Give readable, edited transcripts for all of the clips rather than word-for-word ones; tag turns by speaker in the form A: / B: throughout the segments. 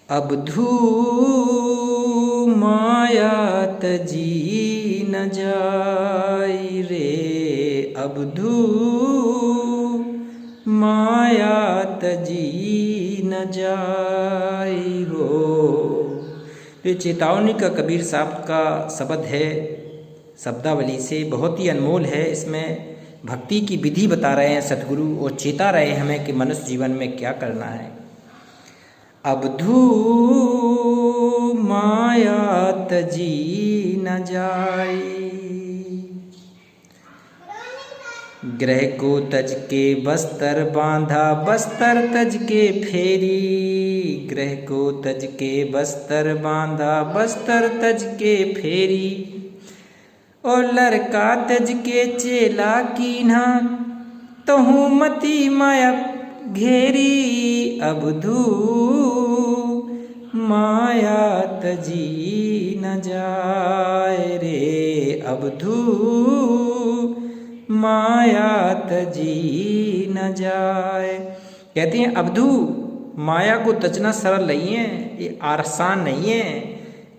A: अबधू माया तजी न जाई रे, अबधू माया तजी न जाई रो। तो ये चेतावनी का कबीर साहब का शब्द है, शब्दावली से बहुत ही अनमोल है। इसमें भक्ति की विधि बता रहे हैं सतगुरु और चेता रहे हैं हमें कि मनुष्य जीवन में क्या करना है। अबधू माया तजी न जाई, ग्रह को तज के बस्तर बांधा, बस्तर तज के फेरी, ग्रह को तज के बस्तर बांधा, बस्तर तज के फेरी, और लड़का तज के चेला कीन्हा, तहु मती माया घेरी। अबधू माया तजी न जाए रे, अबधू माया तजी न जाए। कहते हैं अबधू माया को तजना सरल नहीं है, ये आसान नहीं है।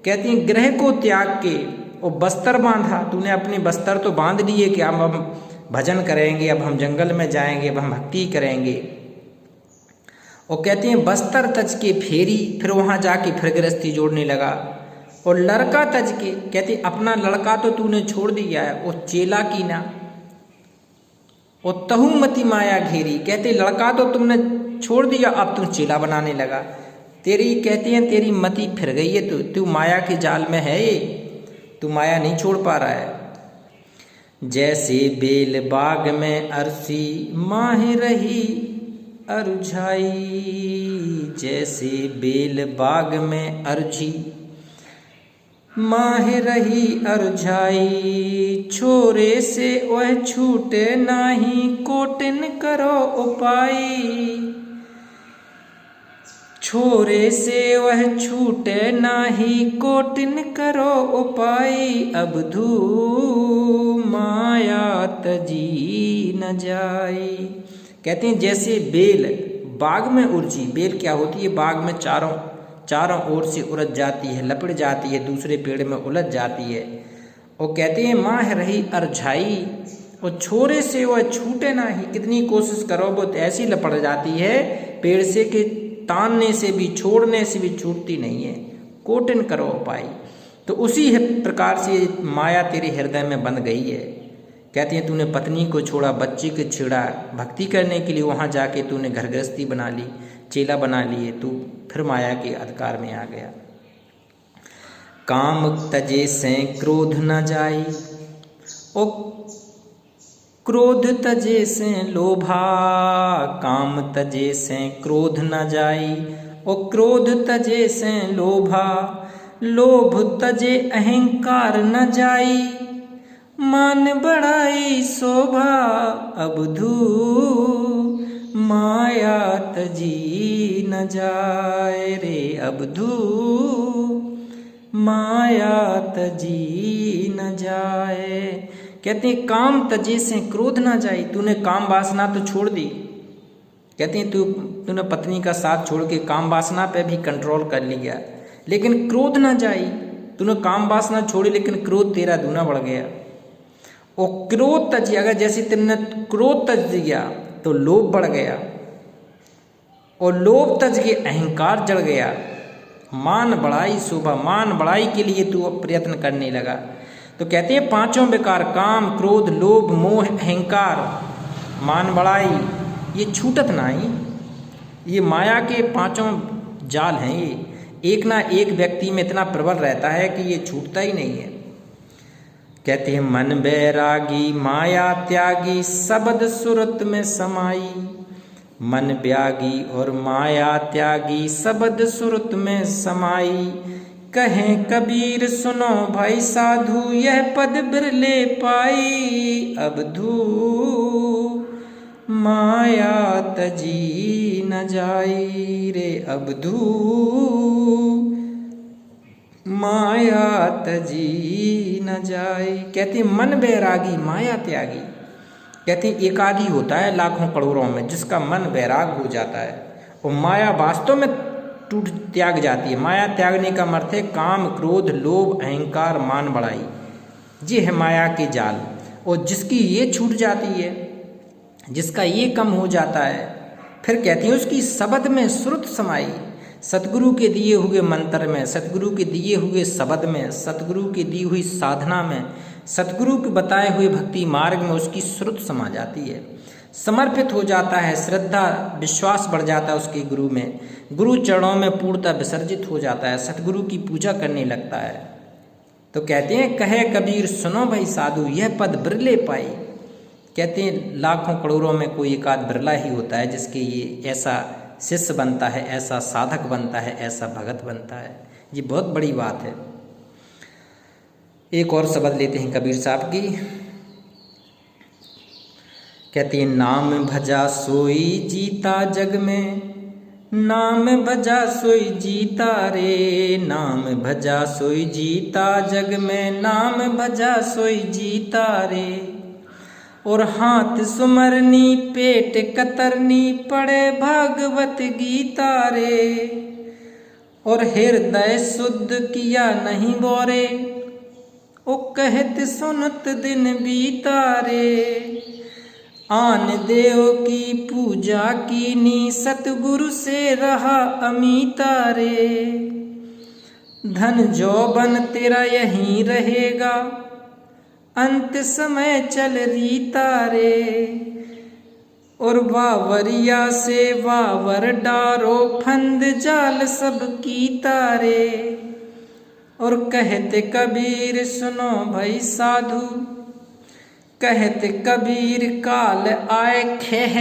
A: कहते हैं ग्रह को त्याग के और बस्तर बांधा, तूने अपने बस्तर तो बांध लिए कि अब हम भजन करेंगे, अब हम जंगल में जाएंगे, अब हम भक्ति करेंगे। और कहते हैं बस्तर तज के फेरी, फिर वहाँ जाके फिर गृहस्थी जोड़ने लगा। और लड़का तज के, कहते अपना लड़का तो तूने छोड़ दिया है, और चेला की ना, और तहु मति माया घेरी, कहते लड़का तो तुमने छोड़ दिया, अब तू चेला बनाने लगा। तेरी कहते हैं तेरी मति फिर गई है, तू माया के जाल में है, ये तू माया नहीं छोड़ पा रहा है। जैसे बेल बाग में अरसी माह रही अरुझाई, जैसे बेल बाग में अर्जी माह रही अरुझाई, छोरे से वह छूटे नाही, कोटिन करो उपाय, छोरे से वह छूटे नाही, कोटिन करो उपाय। अबधू माया तजी न जाई, कहते हैं जैसे बेल बाग में उलझी, बेल क्या होती है, बाग में चारों ओर से उलझ जाती है, लपट जाती है, दूसरे पेड़ में उलझ जाती है। और कहते हैं माह रही अरझाई, और छोरे से वह छूटे ना ही, कितनी कोशिश करो वो ऐसी लपट जाती है पेड़ से कि तानने से भी छोड़ने से भी छूटती नहीं है, कोटिन करो उपाय। तो उसी प्रकार से माया तेरे हृदय में बंध गई है। कहते हैं तूने पत्नी को छोड़ा, बच्ची को छेड़ा, भक्ति करने के लिए वहाँ जाके तूने घर गृहस्थी बना ली, चेला बना लिए, तू फिर माया के अधिकार में आ गया। काम तजे से क्रोध न जाई, ओ क्रोध तजे से लोभा, काम तजे से क्रोध न जाई, ओ क्रोध तजे से लोभा, लोभ तजे अहंकार न जाई, मान बढ़ाई शोभा। अबधू माया तजी न जाए रे, अबधू माया तजी न जाए। कहते हैं काम तजे से क्रोध ना जाए, तूने काम वासना तो छोड़ दी। कहते हैं तूने पत्नी का साथ छोड़ के काम वासना पे भी कंट्रोल कर लिया, लेकिन क्रोध ना जाई। तूने काम वासना छोड़ी लेकिन क्रोध तेरा दूना बढ़ गया। और क्रोध तज, अगर जैसे तुमने क्रोध तज दिया तो लोभ बढ़ गया, और लोभ तज के अहंकार जड़ गया, मान बढ़ाई शोभा, मान बढ़ाई के लिए तू प्रयत्न करने लगा। तो कहते हैं पांचों विकार, काम क्रोध लोभ मोह अहंकार मान बढ़ाई, ये छूटत नहीं। ये माया के पांचों जाल हैं, ये एक ना एक व्यक्ति में इतना प्रबल रहता है कि ये छूटता ही नहीं है। कहते हैं मन बैरागी माया त्यागी, शब्द सुरत में समाई, मन ब्यागी और माया त्यागी, शब्द सुरत में समाई। कहें कबीर सुनो भाई साधु, यह पद बिरले पाई। अबधू माया तजी न जाई रे, अबधू माया तजी न जाई। कहते मन बैरागी माया त्यागी, कहते एक आदि होता है लाखों करोड़ों में जिसका मन बैराग हो जाता है, और माया वास्तव में टूट त्याग जाती है। माया त्यागने का अर्थ है काम, क्रोध, लोभ, अहंकार, मान बढ़ाई, ये है माया के जाल। और जिसकी ये छूट जाती है, जिसका ये कम हो जाता है, फिर कहती है उसकी शब्द में श्रुत समाई। सतगुरु के दिए हुए मंत्र में, सतगुरु के दिए हुए शब्द में, सतगुरु की दी हुई साधना में, सतगुरु के बताए हुए भक्ति मार्ग में उसकी श्रुत समा जाती है। समर्पित हो जाता है, श्रद्धा विश्वास बढ़ जाता है उसके गुरु में, गुरु चरणों में पूर्णतः विसर्जित हो जाता है, सतगुरु की पूजा करने लगता है। तो कहते हैं कहे कबीर सुनो भाई साधु, यह पद बिरले पाई। कहते हैं लाखों करोड़ों में कोई एक आध बिरला ही होता है जिसके ये ऐसा शिष्य बनता है, ऐसा साधक बनता है, ऐसा भगत बनता है। ये बहुत बड़ी बात है। एक और शब्द लेते हैं कबीर साहब की। कहते हैं नाम भजा सोई जीता जग में, नाम भजा सोई जीता रे, नाम भजा सोई जीता जग में, नाम भजा सोई जीता रे। और हाथ सुमरनी पेट कतरनी पढ़े भागवत गीता रे। और हृदय शुद्ध किया नहीं बोरे, ओ कहत सुनत दिन बीता रे। आन देव की पूजा कीनी, सतगुरु से रहा अमीता रे। धन जौबन तेरा यहीं रहेगा, अंत समय चल रीता रे। और वावरिया से वावर डारो, फंद जाल सब कीता रे। और कहते कबीर सुनो भाई साधु, कहते कबीर काल आए खेह,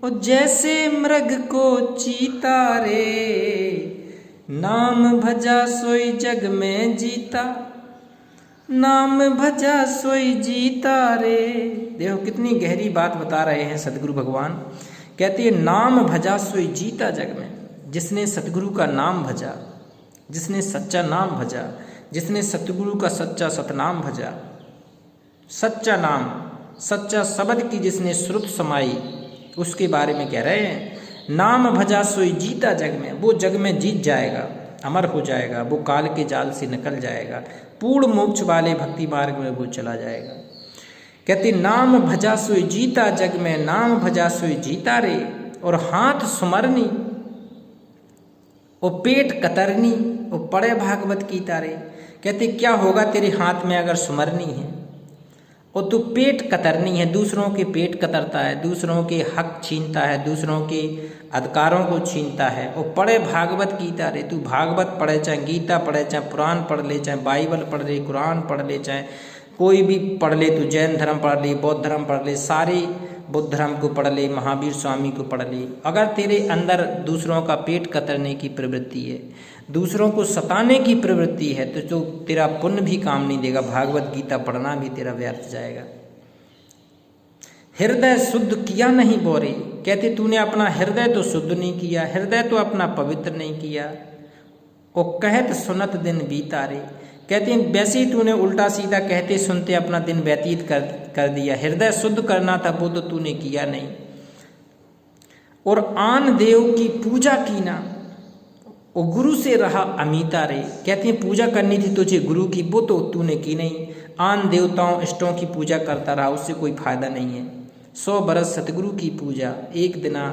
A: और जैसे मृग को चीता रे। नाम भजा सोई जग में जीता, नाम भजा सोई जीता रे। देखो कितनी गहरी बात बता रहे हैं सतगुरु भगवान। कहते हैं नाम भजा सोई जीता जग में। जिसने सतगुरु का नाम भजा, जिसने सच्चा नाम भजा, जिसने सतगुरु का सच्चा सतनाम भजा, सच्चा नाम, सच्चा शब्द की जिसने श्रुत समाई, उसके बारे में कह रहे हैं नाम भजा सोई जीता जग में। वो जग में जीत जाएगा, अमर हो जाएगा, वो काल के जाल से निकल जाएगा, पूर्ण मोक्ष वाले भक्ति मार्ग में वो चला जाएगा। कहते नाम भजा सोई जीता जग में, नाम भजा सोई जीता रे। और हाथ सुमरनी, और पेट कतरनी, और पड़े भागवत गीता रे। कहते क्या होगा तेरे हाथ में अगर सुमरनी है और तू पेट कतरनी है, दूसरों के पेट कतरता है, दूसरों के हक छीनता है, दूसरों के अधिकारों को छीनता है, और पढ़े भागवत गीता रे। तू भागवत पढ़े, चाहे गीता पढ़े, चाहे पुराण पढ़ ले, चाहे बाइबल पढ़ ले, कुरान पढ़ ले, चाहे कोई भी पढ़ ले, तू जैन धर्म पढ़ ले, बौद्ध धर्म पढ़ ले, सारे बुद्ध धर्म को पढ़ ले, महावीर स्वामी को पढ़ ले। अगर तेरे अंदर दूसरों का पेट कतरने की प्रवृत्ति है, दूसरों को सताने की प्रवृत्ति है, तो तेरा पुण्य भी काम नहीं देगा, भागवत गीता पढ़ना भी तेरा व्यर्थ जाएगा। हृदय शुद्ध किया नहीं बोरे। कहते तूने अपना हृदय तो शुद्ध नहीं किया, हृदय तो अपना पवित्र नहीं किया। और कहत सुनत दिन बीता रे। कहते हैं वैसे ही तूने उल्टा सीधा कहते सुनते अपना दिन व्यतीत कर दिया। हृदय शुद्ध करना था वो तो तूने किया नहीं। और आन देव की पूजा की ना, और गुरु से रहा अमीता रे। कहते हैं पूजा करनी थी तुझे गुरु की, वो तो तूने की नहीं। आन देवताओं इष्टों की पूजा करता रहा, उससे कोई फायदा नहीं है। 100 बरस सतगुरु की पूजा, एक दिना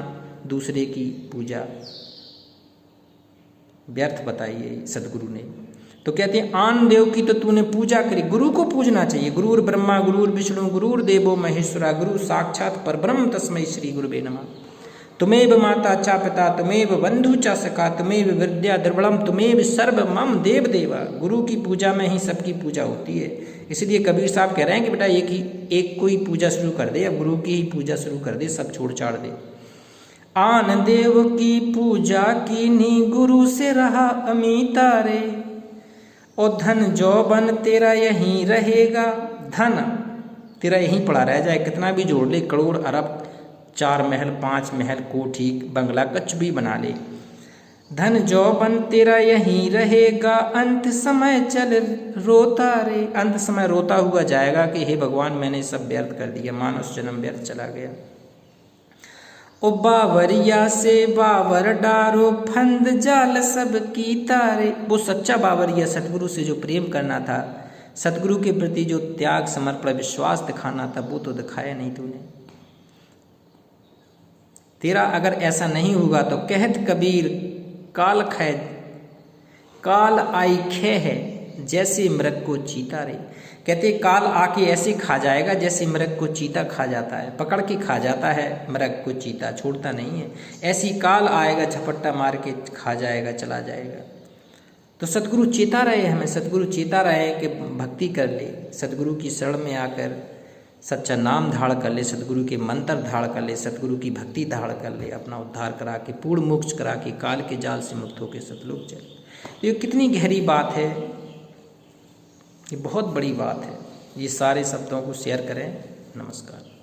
A: दूसरे की पूजा, व्यर्थ बताइए सतगुरु ने। तो कहते हैं आन देव की तो तूने पूजा करी, गुरु को पूजना चाहिए। गुरुर ब्रह्मा गुरुर विष्णु गुरुर देवो महेश्वरा, गुरु साक्षात परब्रह्म तस्मै श्री गुरुवे नमः। तुमेव माता चा पिता, तुमेव बंधु चा सखा, तुमेव विद्या दुर्बलम, तुमेव सर्व मम देव देवा। गुरु की पूजा में ही सबकी पूजा होती है। इसलिए कबीर साहब कह रहे हैं कि बेटा एक कोई पूजा शुरू कर दे, या गुरु की ही पूजा शुरू कर दे, सब छोड़ छाड़ दे। आन देव की पूजा कीनी, गुरु से रहा अमीता रे। और धन जौबन तेरा यहीं रहेगा, धन तेरा यहीं पड़ा रह जाए, कितना भी जोड़ ले, करोड़ अरब 4 महल 5 महल कोठी बंगला कुछ भी बना ले, धन जौबन तेरा यहीं रहेगा, अंत समय चल रोता रे। अंत समय रोता हुआ जाएगा कि हे भगवान मैंने सब व्यर्थ कर दिया, मानव जन्म व्यर्थ चला गया। ओ बावरिया से बावर डारो फंद जाल सब की तारे। वो सच्चा बावरिया सतगुरु से जो प्रेम करना था, सतगुरु के प्रति जो त्याग समर्पण विश्वास दिखाना था, वो तो दिखाया नहीं तूने। तेरा अगर ऐसा नहीं होगा तो कहत कबीर काल खैद काल आई खे है जैसे मृग को चीता रे। कहते काल आके ऐसे खा जाएगा जैसे मृग को चीता खा जाता है, पकड़ के खा जाता है मृग को चीता, छोड़ता नहीं है। ऐसी काल आएगा, झपट्टा मार के खा जाएगा, चला जाएगा। तो सतगुरु चेता रहे, हमें सतगुरु चेता रहे कि भक्ति कर ले, सतगुरु की शरण में आकर सच्चा नाम धाड़ कर ले, सतगुरु के मंत्र धाड़ कर ले, सतगुरु की भक्ति धाड़ कर ले, अपना उद्धार करा के पूर्ण मोक्ष करा के काल के जाल से मुक्त होकर सतलोक चले। ये कितनी गहरी बात है, ये बहुत बड़ी बात है। ये सारे शब्दों को शेयर करें। नमस्कार।